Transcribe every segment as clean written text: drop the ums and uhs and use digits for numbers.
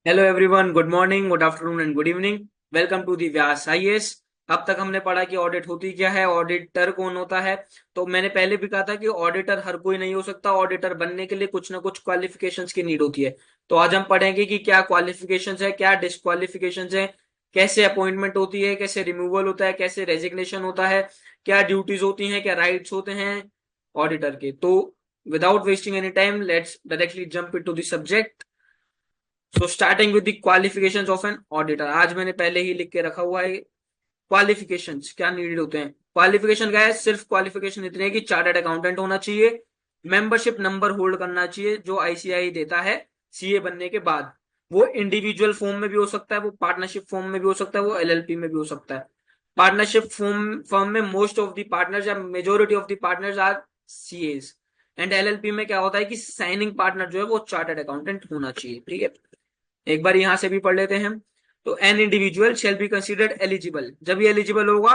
Hello everyone, good morning, good afternoon and good evening. Welcome to the Vyas IAS. अब तक हमने पढ़ा कि ऑडिट होती क्या है, ऑडिटर कौन होता है। तो मैंने पहले भी कहा था कि ऑडिटर हर कोई नहीं हो सकता। ऑडिटर बनने के लिए कुछ ना कुछ क्वालिफिकेशंस की नीड होती है। तो आज हम पढ़ेंगे कि क्या क्वालिफिकेशंस है, क्या डिस्क्वालिफिकेशंस है, कैसे अपॉइंटमेंट होती है, कैसे रिमूवल होता है, कैसे रेजिग्नेशन होता है, क्या ड्यूटीज होती हैं, क्या राइट्स होते हैं ऑडिटर के। तो without wasting any time, let's directly jump into the subject. So starting with the qualifications of an auditor, आज मैंने पहले ही लिख के रखा हुआ है। क्वालिफिकेशंस क्या नीडेड होते हैं। क्वालिफिकेशन क्या है, सिर्फ क्वालिफिकेशन इतनी है कि चार्टर्ड अकाउंटेंट होना चाहिए, मेंबरशिप नंबर होल्ड करना चाहिए जो आईसीआई देता है सीए बनने के बाद। वो इंडिविजुअल फॉर्म में भी हो सकता है, वो पार्टनरशिप फॉर्म में भी हो सकता है, वो एलएलपी में भी हो सकता है। पार्टनरशिप फॉर्म में मोस्ट ऑफ द पार्टनर्स या majority of the partners are CS. And LLP में क्या होता है कि साइनिंग पार्टनर जो है वो चार्टर्ड अकाउंटेंट होना चाहिए। ठीक है, एक बार यहां से भी पढ़ लेते हैं। तो an individual shall be considered eligible, जब ये एलिजिबल होगा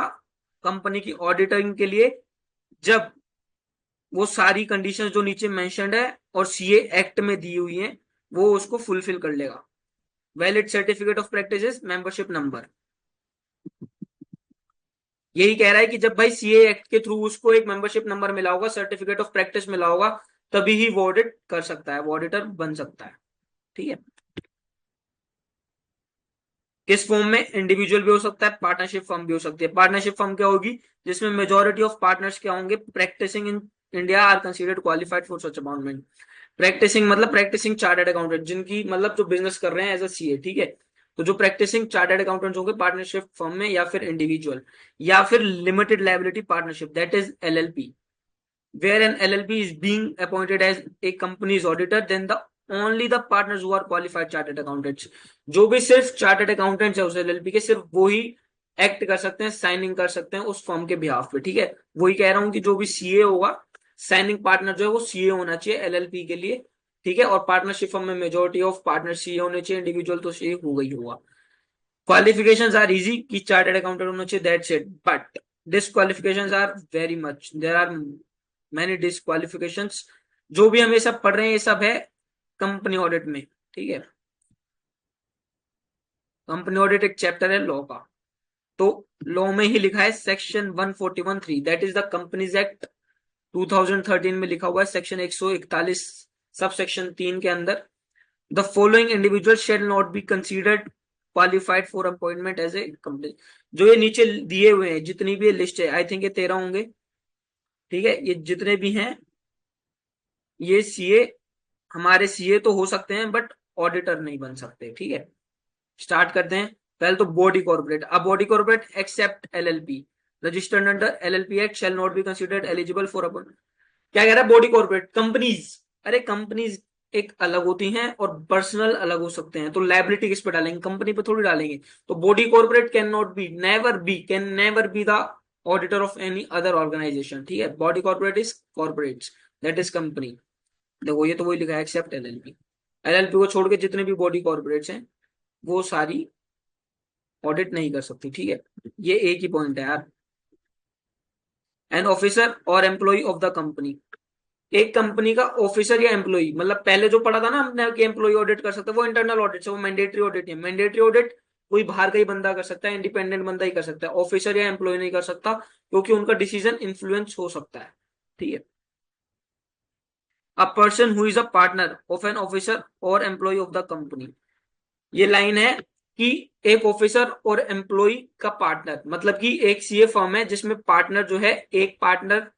कंपनी की ऑडिटिंग के लिए, जब वो सारी कंडीशंस जो नीचे मेंशन्ड है और सीए एक्ट में दी हुई है वो उसको फुलफिल कर लेगा। Valid certificate of practice, membership number. यही कह रहा है कि जब भाई सीए एक्ट के थ्रू उसको एक मेंबरशिप नंबर मिला होगा, सर्टिफिकेट ऑफ प्रैक्टिस मिला होगा, तभी ही वो ऑडिट कर सकता है, वो ऑडिटर बन सकता है। ठीक है, किस फॉर्म में, इंडिविजुअल भी हो सकता है, पार्टनरशिप फर्म भी हो सकती है। पार्टनरशिप फर्म क्या होगी, जिसमें मेजोरिटी ऑफ पार्टनर्स क्या होंगे, practising in India are considered qualified for such appointment. Practising मतलब प्रैक्टिसिंग चार्टर्ड अकाउंटेंट, जिनकी मतलब जो बिजनेस कर रहे हैं एज अ सीए। ठीक है, तो जो प्रैक्टिसिंग चार्टर्ड अकाउंटेंट होंगे पार्टनरशिप फर्म में, या फिर इंडिविजुअल, या फिर limited liability partnership, that is LLP. Where an LLP is being appointed as a company's auditor, then the only the partners who are qualified chartered accountants, जो भी सिर्फ chartered accountants है उस एलएलपी के, सिर्फ वो ही एक्ट कर सकते हैं, साइनिंग कर सकते हैं उस फर्म के बिहाफ पे। ठीक है, वही कह रहा हूं कि जो भी सीए होगा, साइनिंग पार्टनर जो है वो सीए होना चाहिए एलएलपी के लिए। ठीक है, और पार्टनरशिप फर्म में मेजोरिटी ऑफ पार्टनर सीए होने चाहिए, इंडिविजुअल तो सीए होगा ही होगा। क्वालिफिकेशंस आर इजी कि चार्टर्ड अकाउंटेंट होना चाहिए, that's it. But disqualifications are very much, there are many disqualifications. जो भी हम ये सब पढ़ रहे हैं ये सब है कंपनी ऑडिट में। ठीक है, कंपनी ऑडिट एक चैप्टर है लॉ का। तो लॉ में ही लिखा है section 141(3), that is the companies act 2013 में लिखा हुआ है, सेक्शन 141 सब सेक्शन 3 के अंदर, the following individual shall not be considered qualified for appointment as a company. जो ये नीचे दिए हुए हैं जितनी भी लिस्ट है, आई थिंक ये 13 होंगे। ठीक है, ये जितने भी हैं ये सीए, हमारे सीए तो हो सकते हैं बट ऑडिटर नहीं बन सकते। ठीक है, स्टार्ट करते हैं। पहले तो बॉडी कॉर्पोरेट। अब body corporate except LLP registered under LLP act shall not be considered eligible for appoint. क्या कह रहा है, बॉडी कॉर्पोरेट कंपनीज। अरे कंपनीज एक अलग होती हैं और पर्सनल अलग हो सकते हैं, तो लाइबिलिटी किस पे डालेंगे, कंपनी पे थोड़ी डालेंगे। तो body corporate can not be, can never be the auditor of any other organisation. ठीक है, body corporate is corporates, that is company. देखो ये तो वही लिखा है एक्सेप्ट एलएलपी। एलएलपी को छोड़ के जितने भी बॉडी कॉर्पोरेट्स हैं वो सारी ऑडिट नहीं कर सकती। ठीक है, ये एक ही पॉइंट है यार। एन ऑफिसर और एम्प्लॉय ऑफ द कंपनी, एक कंपनी का ऑफिसर या एम्प्लॉय, मतलब पहले जो पढ़ा था ना हमने कि एम्प्लॉय ऑडिट कर सकता है, वो इंटरनल ऑडिट है, वो मैंडेटरी ऑडिट है। मैंडेटरी ऑडिट कोई बाहर का ही बंदा कर सकता है, इंडिपेंडेंट बंदा ही कर सकता है, ऑफिसर या एम्प्लॉय नहीं कर सकता, क्योंकि उनका डिसीजन इन्फ्लुएंस हो सकता है। ठीक है, a person who is a partner of an officer और एम्प्लॉय ऑफ द कंपनी, ये लाइन है कि एक ऑफिसर और एम्प्लॉय का पार्टनर, मतलब कि एक सीए फर्म है जिसमें पार्टनर जो है, एक पार्टनर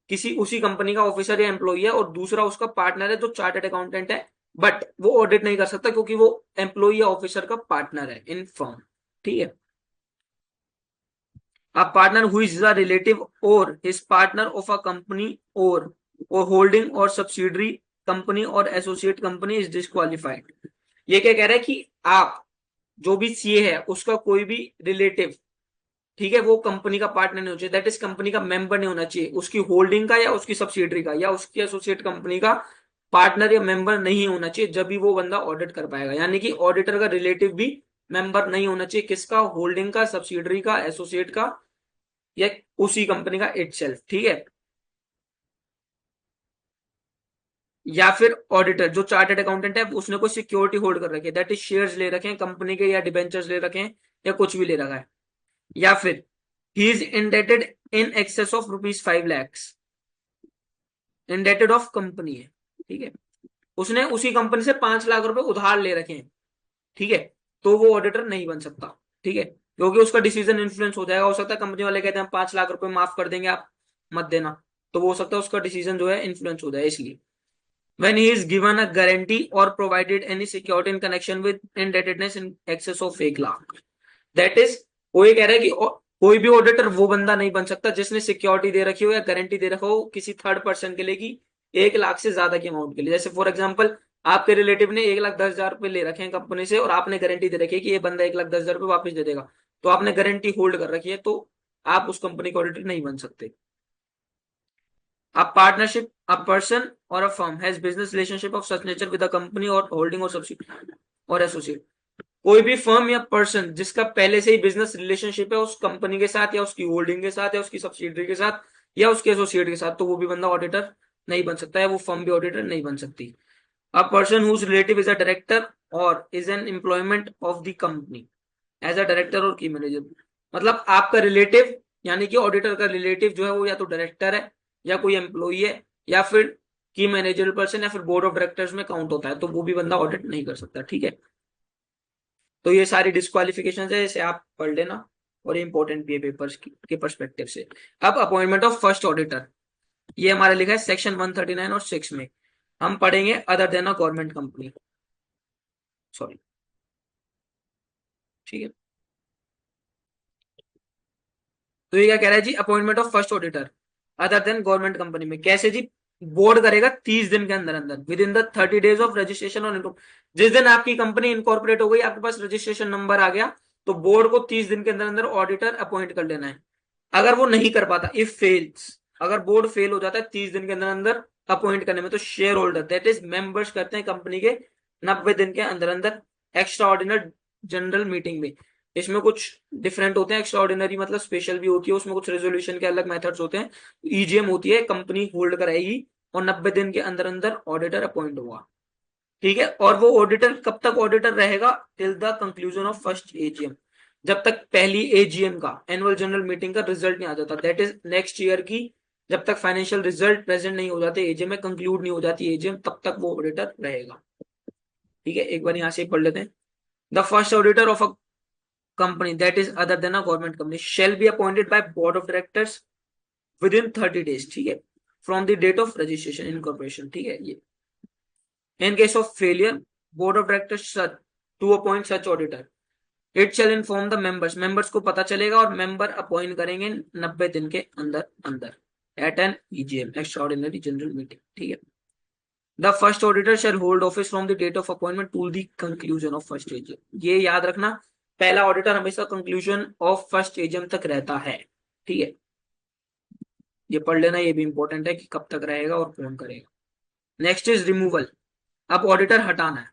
किसी उसी कंपनी का ऑफिसर या एम्प्लॉय है और दूसरा उसका पार्टनर है जो चार्टर्ड अकाउंटेंट है, बट वो ऑडिट नहीं कर सकता क्योंकि वो एम्प्लॉय या ऑफिसर का पार्टनर है इन फर्म। ठीक है, a partner who is the relative or his partner of a company or holding or subsidiary company or associate company is disqualified. ये क्या कह रहा है कि आप जो भी सीए है उसका कोई भी रिलेटिव, ठीक है, वो कंपनी का पार्टनर नहीं होना चाहिए, दैट इज कंपनी का मेंबर नहीं होना चाहिए, उसकी होल्डिंग का या उसकी सब्सिडरी का या उसकी एसोसिएट कंपनी का पार्टनर या मेंबर नहीं होना चाहिए, जब भी वो बंदा ऑडिट कर पाएगा। यानी कि ऑडिटर का रिलेटिव भी मेंबर नहीं होना चाहिए, किसका, होल्डिंग का, सब्सिडरी का, एसोसिएट का, या उसी कंपनी का इटसेल्फ। ठीक है, या फिर ऑडिटर जो चार्टर्ड अकाउंटेंट है उसने कोई सिक्योरिटी होल्ड कर रखी है, दैट इज शेयर्स ले रखे हैं कंपनी के या डिबेंचर्स ले रखे हैं या कुछ भी ले रखा है, या फिर he is indebted in excess of ₹5 lakh, indebted of company है, ठीक है, उसने उसी कंपनी से 5 लाख रुपए उधार ले रखे हैं, ठीक है, तो वो ऑडिटर नहीं बन सकता, ठीक है, क्योंकि उसका डिसीजन इन्फ्लुएंस हो जाएगा, हो सकता है कंपनी वाले कहते हैं 5 लाख रुपए माफ कर देंगे आप मत देना, तो वो हो सकता है उसका डिसीजन जो है इन्फ्लुएंस हो जाए, इसलिए when he is given a guarantee or provided any security in connection with indebtedness in excess of 1 lakh, that is वो ये कह रहा है कि कोई भी ऑडिटर वो बंदा नहीं बन सकता जिसने सिक्योरिटी दे रखी हो या गारंटी दे रखा हो किसी थर्ड पर्सन के लिए कि 1 लाख से ज्यादा के अमाउंट के लिए, जैसे फॉर एग्जांपल आपके रिलेटिव ने 1,10,000 रुपए ले रखे हैं कंपनी से और आपने गारंटी दे रखी है कि ये बंदा 1,10,000 रुपए वापस दे देगा, तो आपने गारंटी होल्ड कर रखी है, तो आप उस कंपनी के ऑडिटर नहीं बन सकते। A partnership, a person or a firm has business relationship of such nature with a company or holding or subsidiary or associate, कोई भी फर्म या पर्सन जिसका पहले से ही बिजनेस रिलेशनशिप है उस कंपनी के साथ या उसकी होल्डिंग के साथ या उसकी सब्सिडरी के साथ या उसके एसोसिएट के साथ, तो वो भी बंदा ऑडिटर नहीं बन सकता है, वो फर्म भी ऑडिटर नहीं बन सकती। A person whose relative is a director or is an employment of the company as a director or key manager, मतलब आपका रिलेटिव यानी कि ऑडिटर का रिलेटिव जो है वो या तो डायरेक्टर है या कोई एम्प्लॉई है या फिर की मैनेजर पर्सन या फिर बोर्ड ऑफ डायरेक्टर्स में काउंट होता है, तो वो भी बंदा ऑडिट नहीं कर सकता, ठीक है। तो ये सारी डिस्क्वालिफिकेशन है, इसे आप पढ़ लेना और ये इंपॉर्टेंट भी है पेपर्स के परस्पेक्टिव से। अब अपॉइंटमेंट ऑफ फर्स्ट ऑडिटर, ये हमारा लिखा है सेक्शन 139 और 6 में, हम पढ़ेंगे other than a government company, sorry, ठीक है। तो ये क्या कह रहा है जी, appointment of first auditor other than government company में कैसे जी, बोर्ड करेगा 30 दिन के अंदर अंदर with in the 30 days of registration और इनकम, जिस दिन आपकी कंपनी इनकॉर्पोरेट हो गई आपके पास रजिस्ट्रेशन नंबर आ गया तो बोर्ड को 30 दिन के अंदर अंदर ऑडिटर अपॉइंट कर लेना है। अगर वो नहीं कर पाता, इफ फेल्स, अगर बोर्ड फेल हो जाता है 30 दिन के अंदर अंदर अपॉइंट करने में, तो share holder that is members करते हैं कंपनी के 90 दिन के अंदर अंदर एक्स्ट्रा ऑर्डिनरी जनरल मीटिंग में। इसमें कुछ डिफरेंट होते हैं, एक्स्ट्रा ऑर्डिनरी मतलब स्पेशल भी होती है, उसमें कुछ रेजोल्यूशन के अलग मेथड्स होते हैं, ईजीएम होती है, कंपनी होल्ड कराएगी और 90 दिन के अंदर अंदर ऑडिटर अपॉइंट होगा, ठीक है। और वो ऑडिटर कब तक ऑडिटर रहेगा, till the conclusion of first AGM, जब तक पहली एजीएम का एनुअल जनरल मीटिंग का रिजल्ट नहीं आ जाता, दैट इज नेक्स्ट ईयर की, जब तक फाइनेंशियल रिजल्ट प्रेजेंट नहीं हो जाते एजीएम में, कंक्लूड नहीं हो जाती एजीएम, तब तक वो ऑडिटर रहेगा, ठीक है। एक बार यहां से पढ़ लेते हैं, the first auditor of a company that is other than a government company shall be appointed by board of directors within 30 days, ठीक है, from the date of registration incorporation, ठीक है। ये in case of failure board of directors to appoint such auditor it shall inform the members को पता चलेगा और member appoint करेंगे 90 दिन के अंदर अंदर at an EGM extraordinary general meeting, ठीक है। The first auditor shall hold office from the date of appointment to the conclusion of first AGM, ये याद रखना, पहला ऑडिटर हमेशा कंक्लूजन ऑफ फर्स्ट एजीएम तक रहता है, ठीक है, ये पढ़ लेना, ये भी इंपॉर्टेंट है कि कब तक रहेगा और कौन करेगा। नेक्स्ट इज रिमूवल, अब ऑडिटर हटाना है,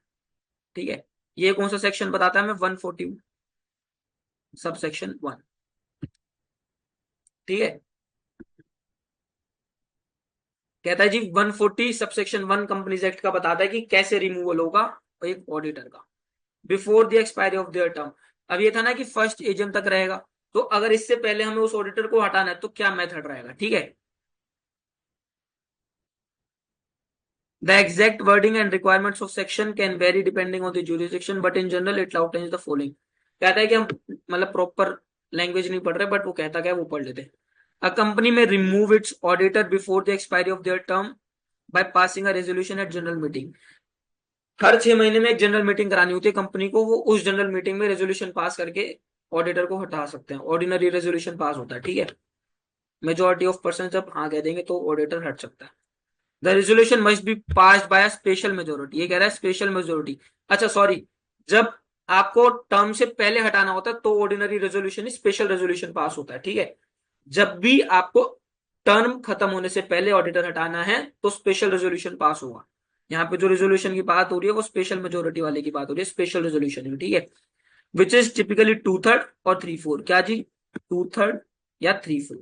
ठीक है, ये कौन सा सेक्शन बताता है हमें, 140 सब सेक्शन 1, ठीक है, कहता है जी 140 सब सेक्शन 1 कंपनीज एक्ट का बताता है कि कैसे रिमूवल होगा एक ऑडिटर का before the expiry of their term. अब ये था ना कि फर्स्ट एजीएम तक रहेगा, तो अगर इससे पहले हमें उस ऑडिटर को हटाना है तो क्या मेथड रहेगा, ठीक है। The exact wording and requirements of section can vary depending on the jurisdiction, but in general it outlines the following। कहता है कि हम मतलब प्रॉपर लैंग्वेज नहीं पढ़ रहे, बट वो कहता क्या है वो पढ़ लेते हैं। A company may remove its auditor before the expiry of their term by passing a resolution at general meeting। हर 6 महीने में एक जनरल मीटिंग करानी होती है कंपनी को, वो उस जनरल मीटिंग में रेजोल्यूशन पास करके ऑडिटर को हटा सकते हैं, ऑर्डिनरी रेजोल्यूशन पास होता है, ठीक है। मेजोरिटी ऑफ पर्सन जब हाँ कह देंगे तो ऑडिटर हट सकता है। The resolution must be passed by a special majority, ये कह रहा है स्पेशल मेजोरिटी, अच्छा सॉरी, जब आपको टर्म से पहले हटाना होता है तो ordinary resolution special resolution pass होता है, ठीक है। जब भी आपको टर्म खत्म होने से पहले ऑडिटर हटाना है तो स्पेशल रेजोल्यूशन पास होगा। यहाँ पे जो रेजोल्यूशन की बात हो रही है वो स्पेशल मेजोरिटी वाले की बात हो रही है, स्पेशल रेजोल्यूशन में, ठीक है, विच इज टिपिकली 2/3 और 3/4, क्या जी 2/3 या 3/4,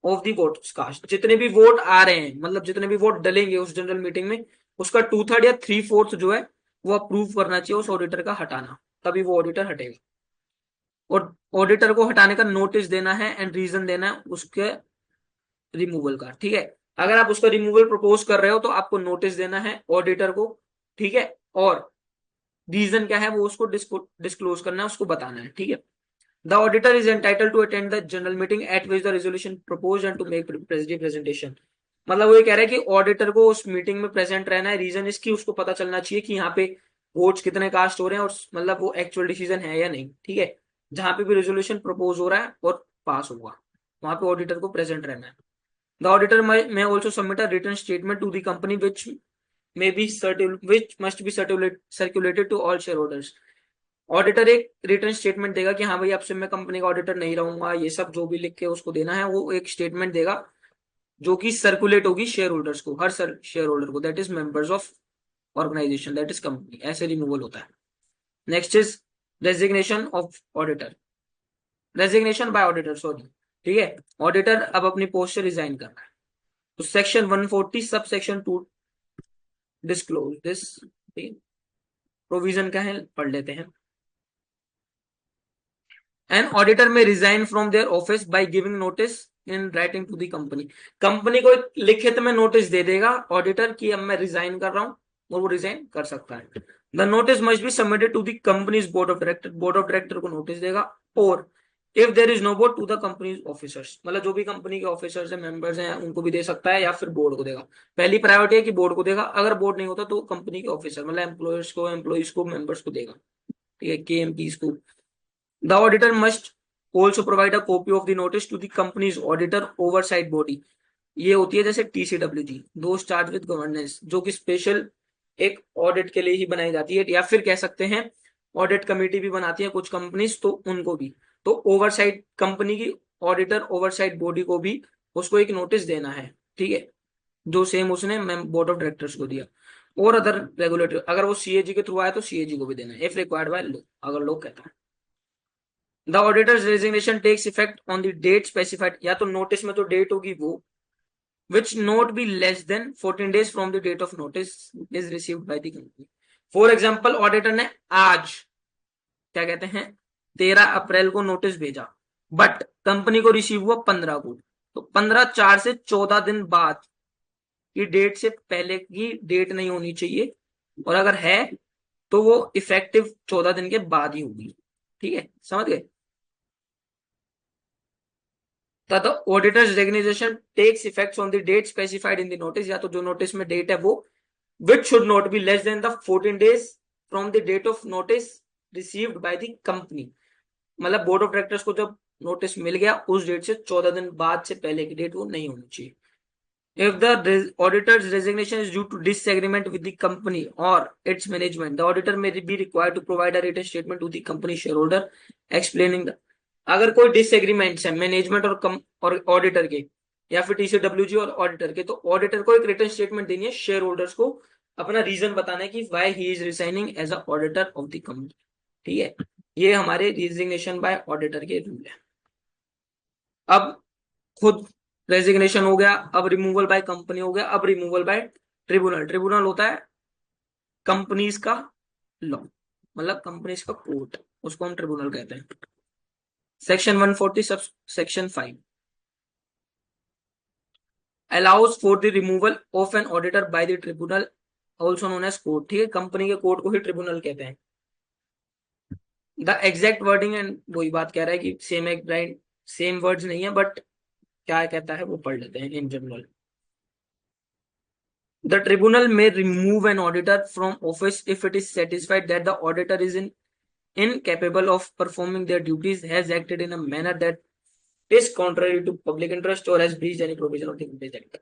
ऑफ द वोट्स कास्ट, जितने भी वोट आ रहे हैं, मतलब जितने भी वोट डलेंगे उस जनरल मीटिंग में, उसका 2/3 या 3/4 जो है वो अप्रूव करना चाहिए उस ऑडिटर का हटाना, तभी वो ऑडिटर हटेगा। और ऑडिटर को हटाने का नोटिस देना है एंड रीजन देना है उसके रिमूवल का, ठीक है। अगर आप उसका रिमूवल प्रपोज कर रहे हो तो आपको नोटिस देना है ऑडिटर को, ठीक है, और रीजन क्या है वो उसको डिस्क्लोज करना है, उसको बताना है, ठीक है। The auditor is entitle to attend the general meeting at which the resolution propose and to make presentation. मतलब वो ये कह रहा है कि ऑडिटर को उस मीटिंग में प्रेजेंट रहना है, रीजन इसकी उसको पता चलना चाहिए कि यहाँ पे वोट्स कितने कास्ट हो रहे हैं और मतलब वो एक्चुअल डिसीजन है या नहीं, ठीक है। जहां पे भी रेजोल्यूशन प्रपोज हो रहा है और पास होगा वहां पे ऑडिटर को प्रेजेंट रहना है। The auditor may also submit a written statement to the company which must be circulated to all shareholders। Auditor एक रिटर्न स्टेटमेंट देगा कि हाँ भाई अब से मैं कंपनी का ऑडिटर नहीं रहूंगा, ये सब जो भी लिख के उसको देना है, वो एक स्टेटमेंट देगा जो कि सर्कुलेट होगी शेयर होल्डर्स को, हर शेयर होल्डर को, that is members of organisation, that is company. ऐसे रिमूवल होता है। Next is resignation of auditor, resignation by auditor, sorry, ठीक है। ऑडिटर अब अपनी पोस्ट से रिजाइन करना है तो section 140 sub section 2 disclose this, provision क्या है पढ़ लेते हैं। An auditor may resign from their office by giving notice in writing to the company. Company को एक लिखित में नोटिस दे देगा ऑडिटर कि अब मैं रिजाइन कर रहा हूं, और वो रिजाइन कर सकता है। The notice must be submitted to the company's board of director, board of director को नोटिस देगा। और if there is no board to the company's officers, मतलब जो भी कंपनी के ऑफिसर्स हैं, मेंबर्स हैं, उनको भी दे सकता है या फिर बोर्ड को देगा। पहली प्रायोरिटी है कि बोर्ड को देगा, अगर बोर्ड नहीं होता तो कंपनी के ऑफिसर मतलब एम्प्लॉयर्स को, एम्प्लॉइज को, मेंबर्स को देगा, ठीक है, KMPs को। The auditor must also provide a copy of the notice to the company's auditor oversight body। ये होती है जैसे TCWG, those charged with governance, जो कि स्पेशल एक ऑडिट के लिए ही बनाई जाती है, या फिर कह सकते हैं ऑडिट कमेटी भी बनाती है कुछ कंपनीज, तो उनको भी। तो ओवरसाइट कंपनी की ऑडिटर ओवरसाइट बॉडी को भी उसको एक नोटिस देना है, ठीक है, जो सेम उसने बोर्ड ऑफ डायरेक्टर्स को दिया। और अदर रेगुलेटरी, अगर वो CAG के थ्रू आया तो CAG को भी देना है, इफ रिक्वायर्ड बाय लॉ, अगर लोग कहता है। The auditor's resignation takes effect on the date specified, या तो नोटिस में तो डेट होगी वो, which not be less than 14 days from the date of notice is received by the company. For example auditor ने आज क्या कहते हैं 13 अप्रैल को नोटिस भेजा, बट कंपनी को रिसीव हुआ 15 को, तो 15/4 से 14 दिन बाद की डेट से पहले की डेट नहीं होनी चाहिए, और अगर है तो वो इफेक्टिव 14 दिन के बाद ही होगी, ठीक है, समझ गए। the auditor's recognition takes effects on the date specified in the notice, या तो जो नोटिस में डेट है वो which should not be less than the 14 days from the date of notice received by the company। मतलब board of directors को जब notice मिल गया उस डेट से 14 दिन बाद से पहले की डेट वो नहीं होनी चाहिए। If the auditor's resignation is due to disagreement with the company or its management, the auditor may be required to provide a written statement to the company shareholder explaining the, अगर कोई disagreements है management और auditor के, या फिर TCWG और auditor के, तो ऑडिटर को एक रिटन स्टेटमेंट देनी है शेयर होल्डर्स को, अपना रीजन बताना है कि why he is resigning as a auditor of the company, ठीक है। ये हमारे रिजिग्नेशन बाय ऑडिटर के रूल है। अब खुद रेजिग्नेशन हो गया, अब रिमूवल बाय कंपनी हो गया, अब रिमूवल बाय ट्रिब्यूनल। ट्रिब्यूनल होता है कंपनीज का लॉ, मतलब कंपनीज का कोर्ट, उसको हम ट्रिब्यूनल कहते हैं। Section 140 sub section 5 allows for the removal of an auditor by the tribunal also known as court, ठीक है, कंपनी के कोर्ट को ही ट्रिब्यूनल कहते हैं। द एग्जैक्ट वर्डिंग एंड वही बात कह रहा है कि सेम वर्ड्स नहीं है, बट क्या कहता है वो पढ़ लेते हैं in general. The tribunal may remove an auditor from office if it is satisfied that the auditor is incapable of performing their duties, has acted in a manner that is contrary to public interest or has breached any provision of the Companies Act।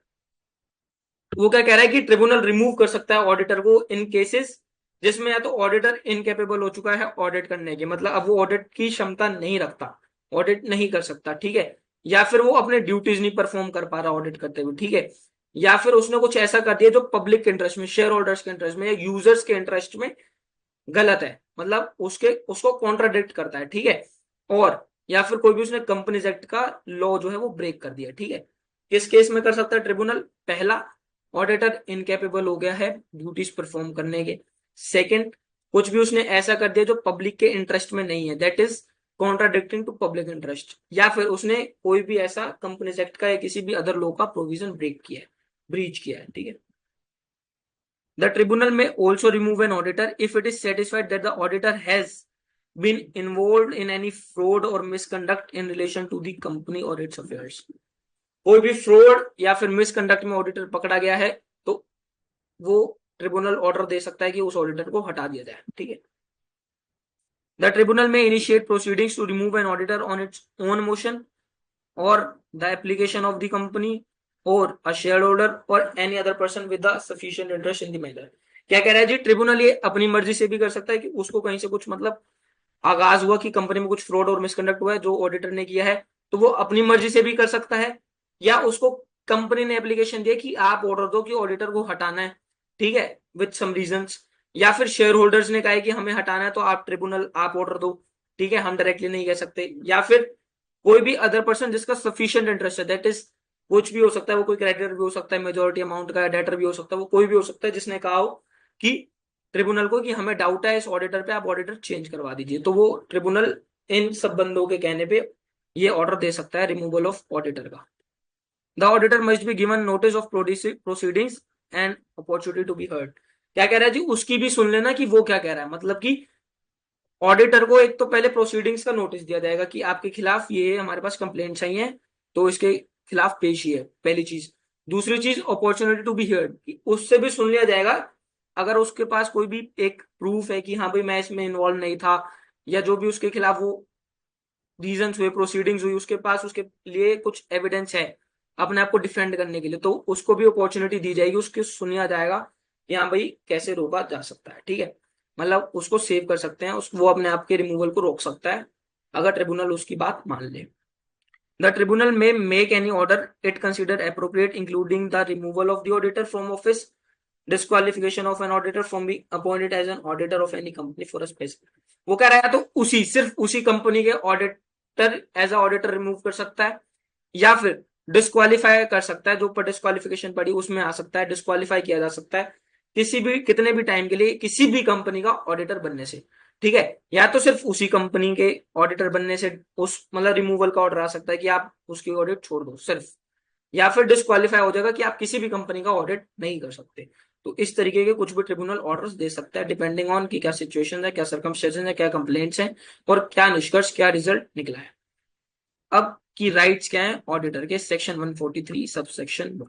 वो क्या कह रहा है कि tribunal remove कर सकता है auditor को इन केसेस जिसमें या तो ऑडिटर इनकेपेबल हो चुका है ऑडिट करने के, मतलब अब वो ऑडिट की क्षमता नहीं रखता, ऑडिट नहीं कर सकता, ठीक है, या फिर वो अपने ड्यूटीज नहीं परफॉर्म कर पा रहा ऑडिट करते हुए, ठीक है, या फिर उसने कुछ ऐसा कर दिया जो पब्लिक के इंटरेस्ट में, शेयर होल्डर्स के इंटरेस्ट में या यूजर्स के इंटरेस्ट में गलत है, मतलब उसको कॉन्ट्राडिक्ट करता है, ठीक है, और या फिर कोई भी उसने कंपनीज एक्ट का लॉ जो है वो ब्रेक कर दिया, ठीक है। किस केस में कर सकता है ट्रिब्यूनल? पहला, ऑडिटर इनकेपेबल हो गया है ड्यूटीज परफॉर्म करने के। सेकंड, कुछ भी उसने ऐसा कर दिया जो पब्लिक के इंटरेस्ट में नहीं है, that is contradicting to public interest, या फिर उसने कोई भी ऐसा कंपनीज एक्ट का या किसी भी अदर लॉ का प्रोविजन ब्रेक किया है, ब्रीच किया है, ठीक है। The tribunal may also remove an auditor if it is satisfied that the auditor has been involved in any fraud or misconduct in relation to the company or its affairs. कोई भी fraud या फिर misconduct में auditor पकड़ा गया है तो वो ट्रिब्यूनल ऑर्डर दे सकता है कि उस ऑडिटर को हटा दिया जाए, ठीक है। The tribunal may initiate proceedings to remove an auditor on its own motion or the application of the company or a shareholder or any other person with the sufficient interest in the matter. क्या कह रहा है जी? Tribunal ये अपनी मर्जी से भी कर सकता है कि उसको कहीं से कुछ मतलब आगाज हुआ कि कंपनी में कुछ फ्रॉड और मिसकंडक्ट हुआ है जो ऑडिटर ने किया है, तो वो अपनी मर्जी से भी कर सकता है, या उसको कंपनी ने एप्लीकेशन दिया कि आप ऑर्डर दो कि ऑडिटर को हटाना है, ठीक है, विद सम रीजंस, या फिर शेयर होल्डर्स ने कहा कि हमें हटाना है तो आप ट्रिब्यूनल आप ऑर्डर दो, ठीक है, हम डायरेक्टली नहीं कह सकते, या फिर कोई भी अदर पर्सन जिसका सफिशिएंट इंटरेस्ट है, दैट इज कुछ भी हो सकता है, वो कोई क्रेडिटर भी हो सकता है, मेजोरिटी अमाउंट का डेटर भी हो सकता है, वो कोई भी हो सकता है जिसने कहा हो कि ट्रिब्यूनल को कि हमें डाउट है इस ऑडिटर पे, आप ऑडिटर चेंज करवा दीजिए, तो वो ट्रिब्यूनल इन सब बंदों के कहने पे ये ऑर्डर दे सकता है रिमूवल ऑफ ऑडिटर का। The auditor must be given notice of proceedings and opportunity to be heard. क्या कह रहा है जी? उसकी भी सुन लेना कि वो क्या कह रहा है, मतलब कि ऑडिटर को एक तो पहले प्रोसीडिंग्स का नोटिस दिया जाएगा कि आपके खिलाफ ये हमारे पास कंप्लेंट्स आई हैं तो इसके खिलाफ पेशी है, पहली चीज। दूसरी चीज, अपॉर्चुनिटी टू बी हियर्ड, उससे भी सुन लिया जाएगा अगर उसके पास कोई भी एक प्रूफ है कि हाँ भाई मैं इसमें इन्वॉल्व नहीं था, या जो भी उसके खिलाफ वो रीजंस हुए, प्रोसीडिंग्स हुई, उसके पास उसके लिए कुछ एविडेंस है अपने आप को डिफेंड करने के लिए, तो उसको भी अपॉर्चुनिटी दी जाएगी, उसके सुनिया जाएगा कि हाँ भाई कैसे रोका जा सकता है, ठीक है, मतलब उसको सेव कर सकते हैं, वो अपने आप के रिमूवल को रोक सकता है अगर ट्रिब्यूनल उसकी बात मान ले। The tribunal may make any order it consider appropriate including the removal of the auditor from office, disqualification of an auditor from be appointed as an auditor of any company for a specific. वो कह रहा है तो उसी सिर्फ उसी company के auditor as a auditor remove कर सकता है, या फिर डिस्क्वालीफाई कर सकता है, जो ऊपर डिस्क्वालिफिकेशन पड़ी उसमें आ सकता है, डिस्क्वालीफाई किया जा सकता है किसी भी कितने भी टाइम के लिए किसी भी कंपनी का ऑडिटर बनने से, ठीक है, या तो सिर्फ उसी कंपनी के ऑडिटर बनने से उस मतलब रिमूवल का ऑर्डर आ सकता है कि आप उसकी ऑडिट छोड़ दो सिर्फ, या फिर डिस्क्वालीफाई हो जाएगा कि आप किसी भी कंपनी का ऑडिट नहीं कर सकते। तो इस तरीके के कुछ भी ट्रिब्यूनल ऑर्डर्स दे सकता है डिपेंडिंग ऑन कि क्या सिचुएशन है, क्या सर्कमस्टेंसेस है, क्या कंप्लेंट्स हैं और क्या निष्कर्ष, क्या रिजल्ट निकला है। अब की राइट्स क्या है ऑडिटर के, सेक्शन 143 सब सेक्शन 1,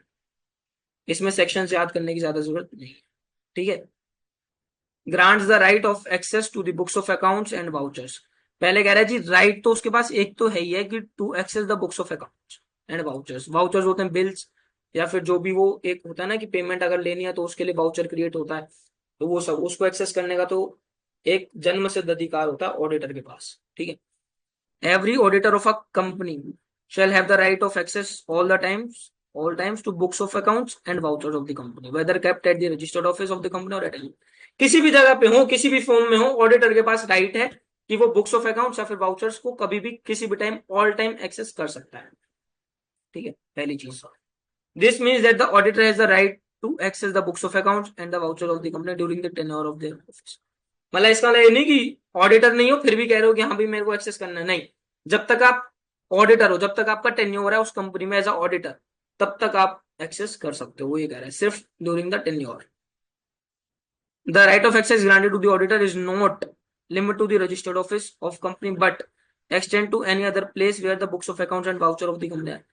इसमें सेक्शन याद करने की ज्यादा जरूरत नहीं है, ठीक है। Grants the right of access to the books of accounts and vouchers. पहले कह रहा है जी राइट तो उसके पास एक तो है ही है कि to access the books of accounts and vouchers. Vouchers होते हैं बिल्स, या फिर जो भी वो एक होता है ना कि पेमेंट अगर लेनी है तो उसके लिए वाउचर क्रिएट होता है, तो वो सब उसको एक्सेस करने का तो एक जन्म सिद्ध अधिकार होता है ऑडिटर के पास, ठीक है। Every auditor of a company shall have the right of access all times to books of accounts and vouchers of the company, whether kept at the registered office of the company or at any। किसी भी जगह पे हो, किसी भी form में हो, auditor के पास राइट है कि वो बुक्स ऑफ अकाउंट्स या फिर वाउचर्स को कभी भी किसी भी टाइम ऑल टाइम एक्सेस कर सकता है, ठीक है, पहली चीज। This means that the auditor has the right to access the books of accounts and the voucher of the company during the tenure of their office. मतलब इसका मतलब ये नहीं कि ऑडिटर नहीं हो फिर भी कह रहे हो कि हाँ भाई मेरे को एक्सेस करना है, नहीं, जब तक आप ऑडिटर हो, जब तक आपका टेन्योर है उस कंपनी में एज अ ऑडिटर, तब तक आप एक्सेस कर सकते हो, वो ये कह रहा है, सिर्फ during the tenure. The right of access granted to the auditor is not limit to the registered office of company but extend to any other place where the books of accounts and voucher of the company है।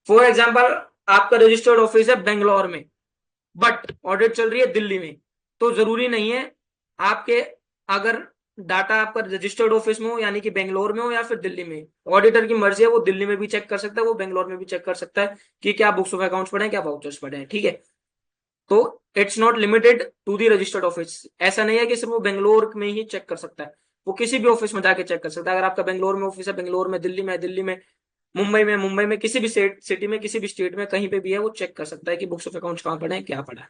For example, आपका registered office है बेंगलोर में but audit चल रही है दिल्ली में, तो जरूरी नहीं है आपके अगर डाटा आपका रजिस्टर्ड ऑफिस में हो यानी कि बेंगलोर में हो या फिर दिल्ली में, ऑडिटर की मर्जी है, वो दिल्ली में भी चेक कर सकता है, वो बेंगलोर में भी चेक कर सकता है कि क्या बुक्स ऑफ अकाउंट्स पड़े हैं, क्या वाउचर्स पड़े हैं, ठीक है। तो it's not limited to the registered office, ऐसा नहीं है कि सिर्फ वो बेंगलोर में ही चेक कर सकता है, वो किसी भी ऑफिस में जाके चेक कर सकता है। अगर आपका बेंगलोर में ऑफिस है, बेंगलोर में, दिल्ली में, दिल्ली में, मुंबई में, किसी भी सिटी में, किसी भी स्टेट में, कहीं पे भी है, वो चेक कर सकता है कि बुक्स ऑफ अकाउंट्स कहाँ पड़े हैं, क्या पड़ा है।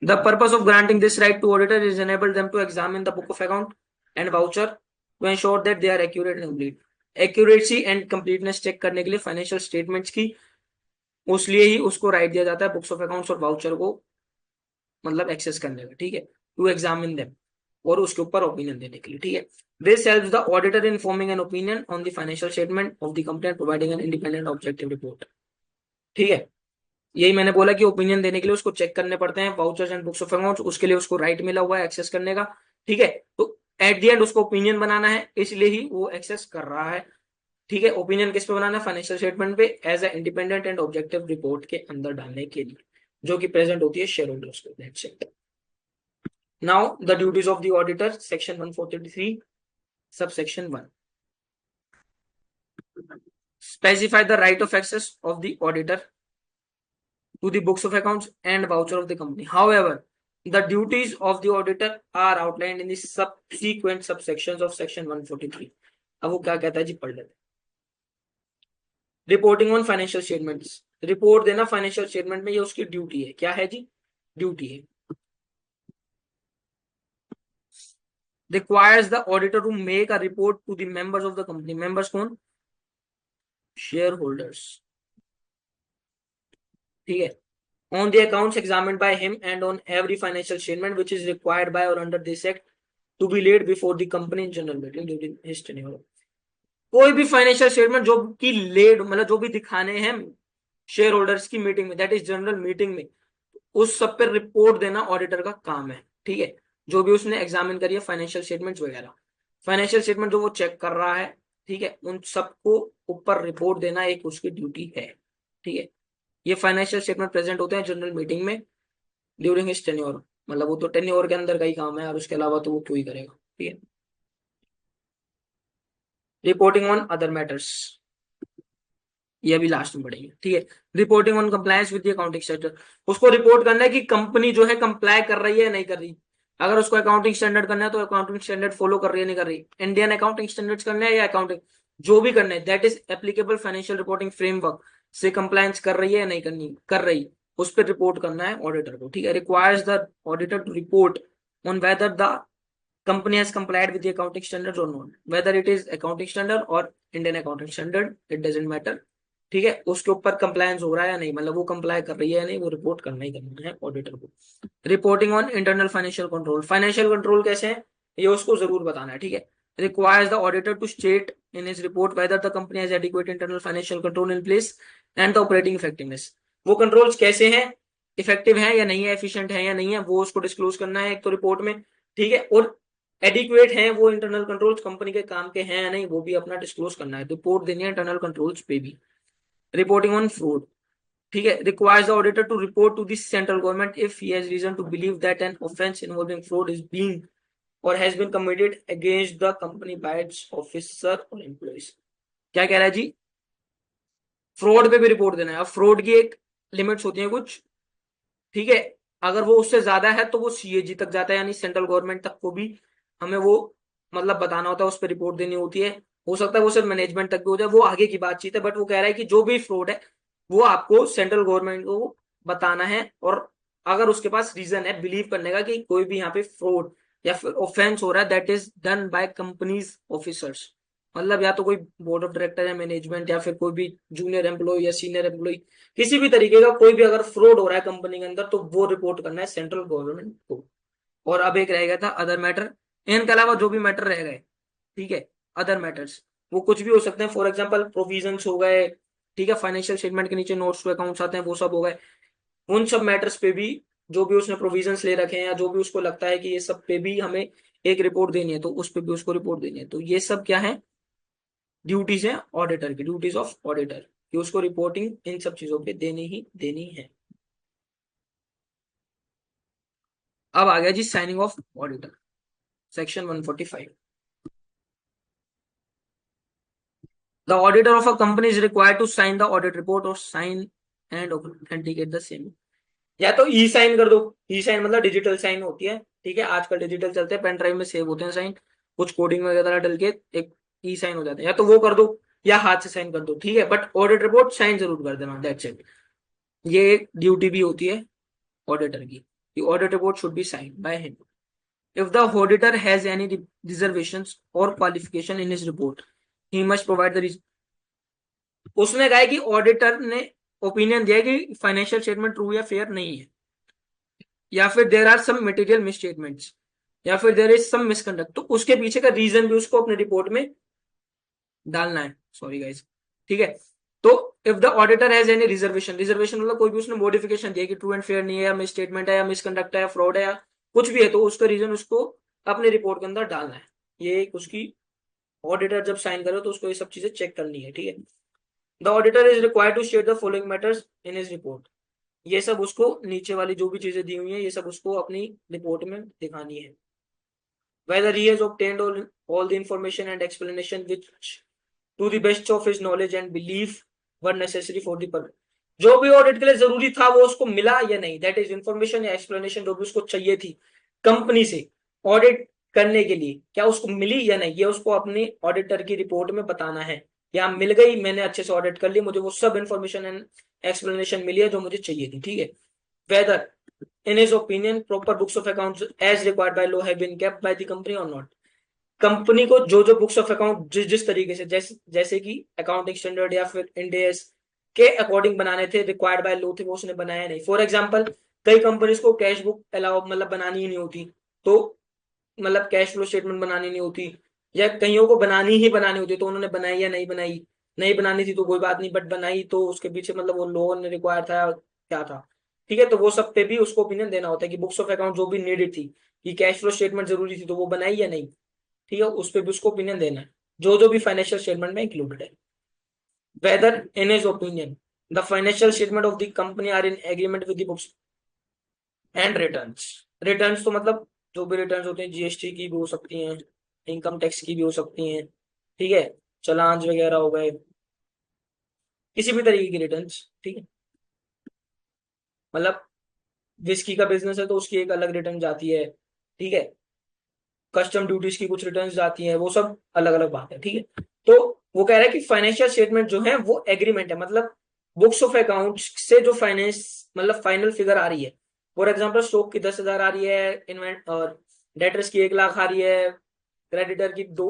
The purpose of granting this right to auditor is enable them to examine the book of account and voucher to ensure that they are accurate and complete। Accuracy and completeness check करने के लिए financial statements की उसलिए ही उसको right दिया जाता है books of accounts और voucher को मतलब एक्सेस करने का, ठीक है, टू एग्जामिन देम, और उसके ऊपर ओपिनियन देने के लिए, ठीक है। This helps the auditor in forming an opinion on the financial statement of the company and providing an independent objective report, ठीक है। यही मैंने बोला कि ओपिनियन देने के लिए उसको चेक करने पड़ते हैं vouchers and books of accounts, उसके लिए उसको राइट मिला हुआ है एक्सेस करने का, ठीक है। तो एट द एंड उसको ओपिनियन बनाना है, इसलिए ही वो एक्सेस कर रहा है, ठीक है। ओपिनियन किस पे बनाना है? फाइनेंशियल स्टेटमेंट पे as a independent and objective report के अंदर डालने के लिए, जो कि प्रेजेंट होती है शेयर होल्डर्स को, that's it. Now the duties of the auditor, section 143 subsection 1, specify the right of access of the auditor to the books of accounts and voucher of the company. However, the duties of the auditor are outlined in the subsequent subsections of section 143. अब वो क्या कहता है जी, पढ़ लेते। Reporting on financial statements, report देना financial statement में, ये उसकी ड्यूटी है। क्या है जी? ड्यूटी है। Requires the auditor to make a report to the members of the company. Members कौन? शेयर होल्डर्स, ठीक है। On the accounts examined by him and on every financial statement which is required by or under this act to be laid before the company in general meeting during his tenure. कोई भी financial statement जो कि lead मतलब जो भी दिखाने हैं share holders की मीटिंग में, दैट इज जनरल मीटिंग में, उस सब पे रिपोर्ट देना ऑडिटर का काम है, ठीक है। जो भी उसने एग्जामिन करी है फाइनेंशियल स्टेटमेंट्स वगैरह, फाइनेंशियल स्टेटमेंट जो वो चेक कर रहा है, ठीक है, उन सबको ऊपर रिपोर्ट देना एक उसकी ड्यूटी है, ठीक है। ये फाइनेंशियल स्टेटमेंट प्रेजेंट होते हैं जनरल मीटिंग में ड्यूरिंग हिज टेन्योर, मतलब वो तो टेन्योर के अंदर का ही काम है और उसके अलावा तो वो क्यों ही करेगा, ठीक है। रिपोर्टिंग ऑन अदर मैटर्स, ये अभी लास्ट में पढ़ेंगे, ठीक है। Reporting on compliance with the accounting standard, उसको रिपोर्ट करना है कि कंपनी जो है कंप्लाई कर रही है या नहीं कर रही। अगर उसको अकाउंटिंग स्टैंडर्ड करना है तो अकाउंटिंग स्टैंडर्ड फॉलो कर रही है नहीं कर रही, इंडियन अकाउंटिंग स्टैंडर्ड्स करना है या अकाउंटिंग जो भी करना है, that is applicable financial reporting framework से कंप्लायंस कर रही है या नहीं करनी कर रही, उस पर रिपोर्ट करना है ऑडिटर को, ठीक है। Requires the auditor to report on whether the company has complied with the accounting standards or not, whether it is accounting standard or Indian accounting standard, it doesn't matter, ठीक है। उसके ऊपर compliance हो रहा है या नहीं, मतलब वो कंप्लाई कर रही है या नहीं, वो रिपोर्ट करना ही करना है ऑडिटर को। Reporting on internal financial control, financial control कैसे है ये उसको जरूर बताना है, ठीक है। Requires the auditor to state in his report whether the company has adequate internal financial control in place and the operating effectiveness, वो कंट्रोल्स कैसे हैं, इफेक्टिव है या नहीं है, एफिशिएंट है या नहीं है, वो उसको डिस्क्लोज करना है एक तो रिपोर्ट में, ठीक है। और एडिक्वेट है वो इंटरनल कंट्रोल्स कंपनी के काम के हैं या नहीं, वो भी अपना डिस्क्लोज करना है, रिपोर्ट देनी है इंटरनल कंट्रोल्स पे भी। रिपोर्टिंग ऑन फ्रॉड, ठीक है। Requires the auditor to report to this central government if he has reason to believe that an offence involving fraud is being or has been committed against the company by its officer or employees. क्या कह रहा है जी? Fraud पे भी report देना है। अब fraud की एक लिमिट्स होती है कुछ, ठीक है। अगर वो उससे ज्यादा है तो वो सीएजी तक जाता है, यानी सेंट्रल गवर्नमेंट तक को भी हमें वो मतलब बताना होता है, उस पर रिपोर्ट देनी होती है। हो सकता है वो सिर्फ मैनेजमेंट तक भी हो जाए, वो आगे की बातचीत है, बट वो कह रहा है कि जो भी फ्रॉड है वो आपको सेंट्रल गवर्नमेंट को बताना है, और अगर उसके पास रीजन है बिलीव करने का कि कोई भी यहाँ पे फ्रॉड या फिर ऑफेंस हो रहा है that is done by companies officers, मतलब या तो कोई बोर्ड ऑफ डायरेक्टर या मैनेजमेंट या फिर कोई भी जूनियर एम्प्लॉय या सीनियर एम्प्लॉय, किसी भी तरीके का कोई भी अगर फ्रॉड हो रहा है कंपनी के अंदर तो वो रिपोर्ट करना है सेंट्रल गवर्नमेंट को। और अब एक रह गया था अदर मैटर, इनके अलावा जो भी मैटर रह गए, ठीक है, अदर मैटर्स वो कुछ भी हो सकते हैं, फॉर एग्जांपल प्रोविजंस हो गए, ठीक है, फाइनेंशियल स्टेटमेंट के नीचे नोट्स टू अकाउंट्स आते हैं, वो सब हो गए। उन सब मैटर्स पे भी जो भी उसने प्रोविजंस ले रखे हैं या जो भी उसको लगता है कि ये सब पे भी हमें एक रिपोर्ट देनी है तो उस पे भी उसको रिपोर्ट देनी है, तो ये सब क्या है? ड्यूटीज है ऑडिटर की, ड्यूटीज ऑफ ऑडिटर कि उसको रिपोर्टिंग इन सब चीजों पे देनी ही देनी है। अब आ गया जी signing off auditor, section 145। The auditor of a company is required to sign the audit report or sign and authenticate the same. या तो ई साइन कर दो, ई साइन मतलब डिजिटल साइन होती है, ठीक है, आजकल डिजिटल चलते हैं, पेन ड्राइव में सेव होते हैं साइन, कुछ कोडिंग वगैरह डल के एक ई साइन हो जाता है, या तो वो कर दो या हाथ से साइन कर दो, ठीक है, बट ऑडिट रिपोर्ट साइन जरूर कर देना, दैट्स इट। ये एक ड्यूटी भी होती है ऑडिटर की, audit report should be sign by him. If the auditor has any reservations or qualification in his report he must provide the reason. उसने कहा है कि ऑडिटर ने ओपिनियन दिया कि फाइनेंशियल स्टेटमेंट ट्रू या फेयर नहीं है, या फिर there are some material misstatements, या फिर देर इज सम मिसकंडक्ट, तो उसके पीछे का रीजन भी उसको अपने रिपोर्ट में डालना है। सॉरी गाइस, ठीक है। तो if the auditor has any reservation, reservation मतलब कोई भी उसने मॉडिफिकेशन दिया कि ट्रू एंड फेयर नहीं है, या मिस स्टेटमेंट है, या मिसकंडक्ट है, या फ्रॉड है, या कुछ भी है, तो उसका रीजन उसको अपने रिपोर्ट के अंदर डालना है। ये उसकी ऑडिटर जब साइन करे तो उसको ये सब चीजें चेक करनी है, ठीक है। The auditor is required to share the following matters in his report, ये सब उसको नीचे वाली जो भी चीजें दी हुई है ये सब उसको अपनी रिपोर्ट में दिखानी है। Whether he has obtained all the information and explanation which to the best of his knowledge and belief were necessary for the purpose, जो भी ऑडिट के लिए जरूरी था वो उसको मिला या नहीं, दैट इज इंफॉर्मेशन या एक्सप्लेनेशन जो भी उसको चाहिए थी कंपनी से ऑडिट करने के लिए, क्या उसको मिली या नहीं, ये उसको अपनी ऑडिटर की रिपोर्ट में बताना है। या मिल गई, मैंने अच्छे से ऑडिट कर ली, मुझे वो सब इंफॉर्मेशन एंड एक्सप्लेनेशन मिली है जो मुझे चाहिए थी, ठीक है। Whether in his opinion proper books of accounts as required by law have been kept by the company or not, company को जो जो बुक्स ऑफ अकाउंट जिस जिस तरीके से जैसे कि अकाउंटिंग स्टैंडर्ड या फिर इंडेस के अकॉर्डिंग बनाने थे, रिक्वायर्ड बाय लॉ थे, वो उसने बनाया नहीं। फॉर एग्जांपल कई कंपनीज को कैश बुक अलाउ मतलब बनानी ही नहीं होती, तो मतलब कैश फ्लो स्टेटमेंट बनानी नहीं होती, या कईयों को बनानी ही बनानी होती, तो उन्होंने बनाई या नहीं बनाई, नहीं बनानी थी तो कोई बात नहीं, बट बनाई तो उसके पीछे मतलब वो लोअर ने रिक्वायर था क्या था, ठीक है। तो वो सब पे भी उसको ओपिनियन देना होता है कि बुक्स ऑफ अकाउंट जो भी नीडेड थी, कि कैश फ्लो स्टेटमेंट जरूरी थी तो वो बनाई या नहीं, ठीक है, उस पर भी उसको ओपिनियन देना है जो जो भी फाइनेंशियल स्टेटमेंट में इंक्लूडेड है। Whether in his opinion the financial statement of the company are in agreement with the books and returns, returns तो मतलब जो भी रिटर्न्स होते हैं, जीएसटी की भी हो सकती हैं, इनकम टैक्स की भी हो सकती हैं, ठीक है, चालान वगैरह हो गए, किसी भी तरीके की रिटर्न्स, ठीक है। मतलब विस्की का बिजनेस है तो उसकी एक अलग रिटर्न जाती है, ठीक है, कस्टम ड्यूटीज की कुछ रिटर्न्स जाती हैं, वो सब अलग अलग बात है, ठीक है। तो वो कह रहा है कि फाइनेंशियल स्टेटमेंट जो है वो एग्रीमेंट है, मतलब बुक्स ऑफ अकाउंट से जो फाइनेंस मतलब फाइनल फिगर आ रही है, फॉर एग्जाम्पल स्टॉक की 10,000 आ रही है, इन्वेंट और डेटर्स की 1 लाख आ रही है, क्रेडिटर की 2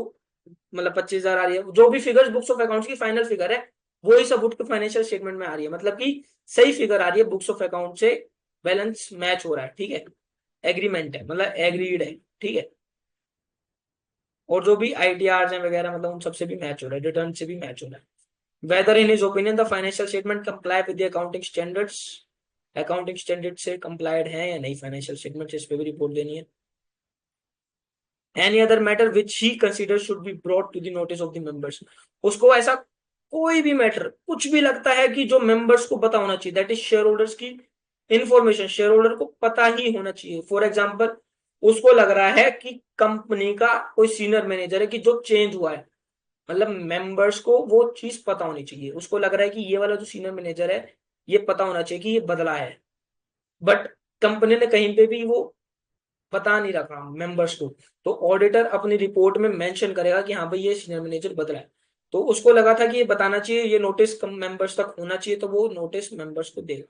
मतलब 25,000 आ रही है, जो भी फिगर्स बुक्स ऑफ अकाउंट्स की फाइनल फिगर है वही सब उठ के फाइनेंशियल स्टेटमेंट में आ रही है, मतलब कि सही फिगर आ रही है बुक्स ऑफ अकाउंट से, बैलेंस मैच हो रहा है, ठीक है, एग्रीमेंट है मतलब एग्रीड है, ठीक है। और जो भी आईटीआर हैं वगैरह मतलब उन सबसे भी मैच हो रहा है, रिटर्न से भी मैच हो रहा है। Whether in his opinion the financial statement comply with the accounting standards, accounting standard से कंप्लाइड है या नहीं फाइनेंशियल स्टेटमेंट, इस पे भी रिपोर्ट देनी है। Any other matter which he consider should be brought to the notice of the members, उसको ऐसा कोई भी मैटर कुछ भी लगता है कि जो मेंबर्स को पता होना चाहिए, दैट इज शेयर होल्डर्स की इंफॉर्मेशन शेयर होल्डर को पता ही होना चाहिए। फॉर एग्जाम्पल उसको लग रहा है कि कंपनी का कोई सीनियर मैनेजर है कि जो चेंज हुआ है, मतलब मेंबर्स को वो चीज पता होनी चाहिए, उसको लग रहा है कि ये वाला जो सीनियर मैनेजर है ये पता होना चाहिए कि ये बदला है, बट कंपनी ने कहीं पे भी वो बता नहीं रखा मेंबर्स को, तो ऑडिटर अपनी रिपोर्ट में मेंशन करेगा कि हाँ भाई ये सीनियर मैनेजर बदला है, तो उसको लगा था कि ये बताना चाहिए, ये नोटिस मेंबर्स तक होना चाहिए, तो वो नोटिस मेंबर्स को देगा।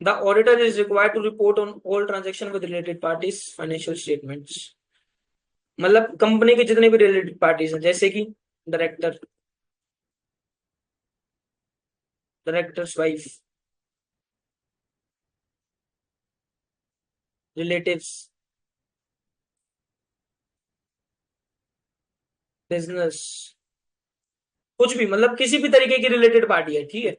The auditor is required to report on all transaction with related parties financial statements, मतलब कंपनी के जितने भी रिलेटेड पार्टीज हैं जैसे कि director, directors wife, relatives, business, कुछ भी मतलब किसी भी तरीके की रिलेटेड पार्टी है, ठीक है।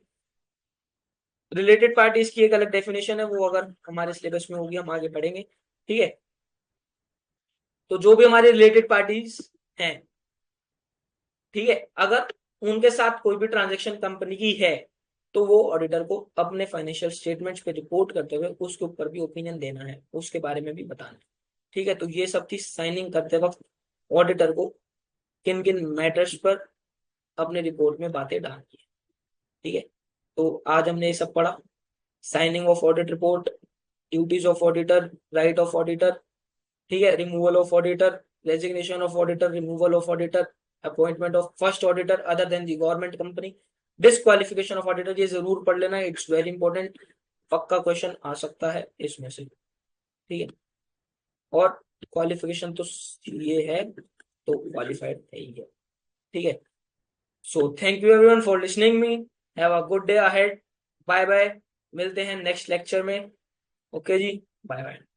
रिलेटेड पार्टीज की एक अलग डेफिनेशन है, वो अगर हमारे सिलेबस में होगी हम आगे पढ़ेंगे, ठीक है। तो जो भी हमारे रिलेटेड पार्टीज हैं, ठीक है, अगर उनके साथ कोई भी ट्रांजेक्शन कंपनी की है तो वो ऑडिटर को अपने फाइनेंशियल स्टेटमेंट्स पे रिपोर्ट करते हुए उसके ऊपर भी ओपिनियन देना है, उसके बारे में भी बताना है, ठीक है। तो ये सब थी साइनिंग करते वक्त ऑडिटर को किन किन मैटर्स पर अपने रिपोर्ट में बातें डालनी है, ठीक है। तो आज हमने ये सब पढ़ा, signing off audit report, duties of auditor, right of auditor, ठीक है, removal of auditor, resignation of auditor, removal of auditor, appointment of first auditor other then the government company, disqualification of auditor, ये जरूर पढ़ लेना, it's very important, पक्का question आ सकता है इसमें से, ठीक है। और क्वालिफिकेशन तो ये है तो क्वालिफाइड है ही है, ठीक है। So thank you everyone for listening me, have a good day ahead. Bye bye, मिलते हैं नेक्स्ट लेक्चर में। ओके जी, बाय बाय।